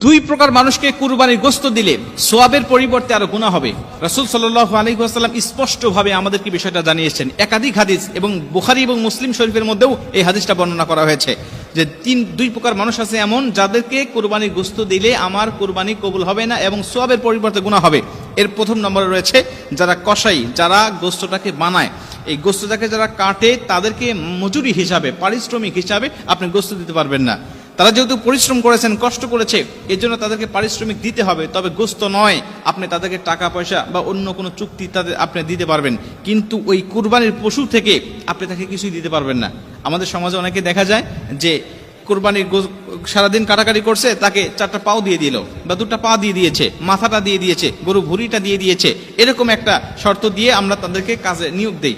দুই প্রকার মানুষকে কুরবানির গোশত দিলে সোয়াবের পরিবর্তে আরো গুনাহ হবে। রাসূল সাল্লাল্লাহু আলাইহি ওয়াসাল্লাম স্পষ্টভাবে আমাদেরকে বিষয়টা জানিয়েছেন। একাধিক হাদিস এবং বুখারী এবং মুসলিম শরীফের মধ্যেও এই হাদিসটা বর্ণনা করা হয়েছে যে দুই প্রকার মানুষ আছে এমন, যাদেরকে কুরবানির গোশত দিলে আমার কুরবানি কবুল হবে না এবং সোয়াবের পরিবর্তে গুনাহ হবে। এর প্রথম নম্বরে রয়েছে যারা কসাই, যারা গোশতটাকে বানায়, এই গোশতটাকে যারা কাটে, তাদেরকে মজুরি হিসাবে, পারিশ্রমিক হিসাবে আপনি গোশত দিতে পারবেন না। তারা যেহেতু পরিশ্রম করেছেন, কষ্ট করেছে, এর জন্য তাদেরকে পারিশ্রমিক দিতে হবে, তবে গোশত নয়। আপনি তাদেরকে টাকা পয়সা বা অন্য কোনো চুক্তি তাদের আপনি দিতে পারবেন, কিন্তু ওই কুরবানির পশু থেকে আপনি তাকে কিছুই দিতে পারবেন না। আমাদের সমাজে অনেকে দেখা যায় যে কুরবানির সারাদিন কাটাকাটি করছে, তাকে 4টা পাও দিয়ে দিল বা 2টা পা দিয়ে দিয়েছে, মাথাটা দিয়ে দিয়েছে, গরু ভুঁড়িটা দিয়ে দিয়েছে, এরকম একটা শর্ত দিয়ে আমরা তাদেরকে কাজে নিয়োগ দেই।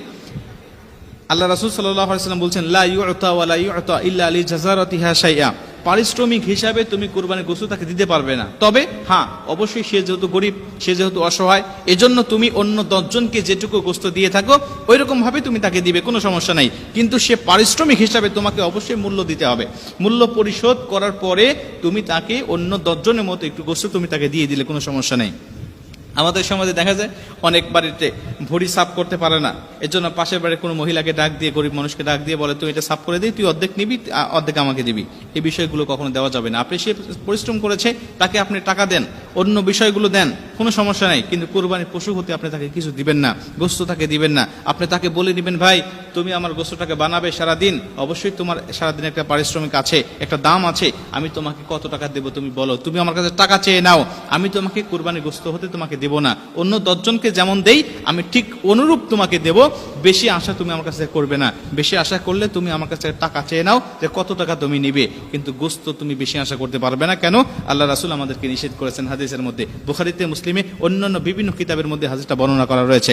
আল্লাহ রাসূল সাল্লাল্লাহু আলাইহি ওয়াসাল্লাম বলছেন, লা ইউতা ওয়া লা ইউতা ইল্লা লিজাযারাতিহা শাইআ। পারিশ্রমিক হিসাবে তুমি কুরবানির গোশত তাকে দিতে পারবে না, তবে হ্যাঁ, অবশ্যই সে যেহেতু গরিব, সে যেহেতু অসহায়, এজন্য তুমি অন্য 10 জনকে যেটুকু গোশত দিয়ে থাকো ওই রকম ভাবে তুমি তাকে দিবে, কোনো সমস্যা নাই। কিন্তু সে পারিশ্রমিক হিসাবে তোমাকে অবশ্যই মূল্য দিতে হবে। মূল্য পরিশোধ করার পরে তুমি তাকে অন্য 10 জনের মতো একটু গোশত তুমি তাকে দিয়ে দিলে কোনো সমস্যা নেই। আমাদের সমাজে দেখা যায় অনেক বাড়িতে ভুঁড়ি সাফ করতে পারে না, এর জন্য পাশের বাড়ির কোনো মহিলাকে ডাক দিয়ে, গরিব মানুষকে ডাক দিয়ে বলে, তুই এটা সাফ করে দিই, তুই অর্ধেক নিবি, অর্ধেক আমাকে দিবি। এই বিষয়গুলো কখনো দেওয়া যাবে না। আপনি, সে পরিশ্রম করেছে, তাকে আপনি টাকা দেন, অন্য বিষয়গুলো দেন, কোনো সমস্যা নাই, কিন্তু কুরবানির পশু হতে আপনি তাকে কিছু দিবেন না, গোশত তাকে দিবেন না। আপনি তাকে বলে দিবেন, ভাই তুমি আমার গোশতটাকে বানাবে সারাদিন, অবশ্যই তোমার সারাদিন একটা পারিশ্রমিক আছে, একটা দাম আছে, আমি তোমাকে কত টাকা দেবো তুমি বলো, তুমি আমার কাছে টাকা চেয়ে নাও, আমি তোমাকে কুরবানির গোশত হতে তোমাকে দেবো না। অন্য 10 জনকে যেমন দেই আমি ঠিক অনুরূপ তোমাকে দেব। বেশি আশা তুমি আমার কাছে করবে না। বেশি আশা করলে তুমি আমার কাছে টাকা চেয়ে নাও যে কত টাকা তুমি নিবে, কিন্তু গোশত তুমি বেশি আশা করতে পারবে না। কেন? আল্লাহ রাসূল আমাদেরকে নিষেধ করেছেন হাদিসের মধ্যে, বুখারীতে, মুসলিমে, অন্যান্য বিভিন্ন কিতাবের মধ্যে হাদিসটা বর্ণনা করা রয়েছে।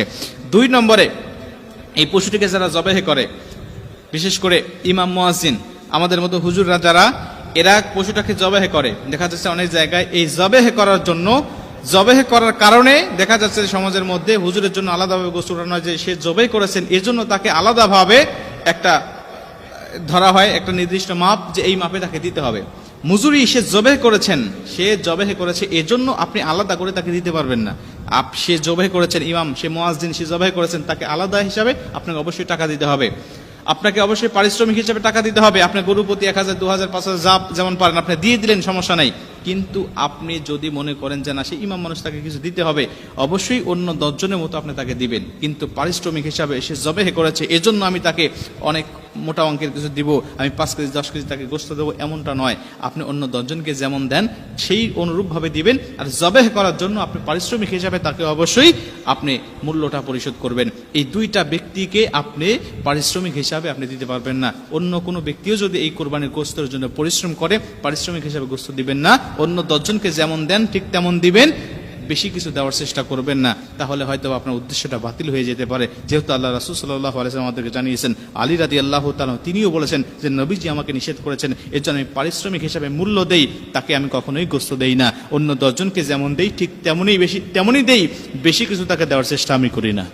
2 নম্বরে, এই পশুটিকে যারা জবাহ করে, বিশেষ করে ইমাম মুয়াজ্জিন, আমাদের মতো হুজুররা যারা, এরা পশুটাকে জবাহ করে, দেখা যাচ্ছে অনেক জায়গায় এই জবাহ করার জন্য, জবাহ করার কারণে দেখা যাচ্ছে সমাজের মধ্যে হুজুরের জন্য আলাদাভাবে গোশত নয়, যে সে জবাহ করেছেন এর জন্য তাকে আলাদাভাবে একটা ধরা হয়, একটা নির্দিষ্ট মাপ, যে এই মাপে তাকে দিতে হবে। মজুরি সে জবাহ করেছেন, সে জবাহ করেছে, এজন্য আপনি আলাদা করে তাকে দিতে পারবেন না। সে জবাহ করেছেন, ইমাম, সে মুয়াজ্জিন, সে জবাহ করেছেন, তাকে আলাদা হিসাবে আপনাকে অবশ্যই টাকা দিতে হবে। আপনাকে অবশ্যই পারিশ্রমিক হিসেবে টাকা দিতে হবে। আপনি গরু প্রতি 1000, 2000, 5000 যা যেমন পারেন আপনি দিয়ে দিলেন, সমস্যা নাই। কিন্তু আপনি যদি মনে করেন যে না, সে ইমাম মানুষ, তাকে কিছু দিতে হবে, অবশ্যই অন্য 10 জনের মতো আপনি তাকে দিবেন, কিন্তু পারিশ্রমিক হিসাবে সে জবাহ করেছে এজন্য আমি তাকে অনেক মোটা অঙ্কের কিছু দিব, আমি 5 কেজি 10 কেজি তাকে গোশত দেবো, এমনটা নয়। আপনি অন্য 10 জনকে যেমন দেন সেই অনুরূপভাবে দিবেন, আর জবাহ করার জন্য আপনি পারিশ্রমিক হিসাবে তাকে অবশ্যই আপনি মূল্যটা পরিশোধ করবেন। এই 2টা ব্যক্তিকে আপনি পারিশ্রমিক হিসাবে আপনি দিতে পারবেন না। অন্য কোনো ব্যক্তিও যদি এই কোরবানির গোশতের জন্য পরিশ্রম করে, পারিশ্রমিক হিসাবে গোশত দিবেন না। অন্য 10 জনকে যেমন দেন ঠিক তেমন দিবেন, বেশি কিছু দেওয়ার চেষ্টা করবেন না, তাহলে হয়তো আপনার উদ্দেশ্যটা বাতিল হয়ে যেতে পারে। যেহেতু আল্লাহ রাসূল সাল্লাল্লাহু আলাইহি ওয়াসাল্লাম আমাদেরকে জানিয়েছেন, আলী রাদিয়াল্লাহু তাআলা তিনিও বলেছেন যে নবীজি আমাকে নিষেধ করেছেন, এর জন্য আমি পারিশ্রমিক হিসাবে মূল্য দেই, তাকে আমি কখনোই গোশত দেই না। অন্য 10 জনকে যেমন দেই ঠিক তেমনই দেই, বেশি কিছু তাকে দেওয়ার চেষ্টা আমি করি না।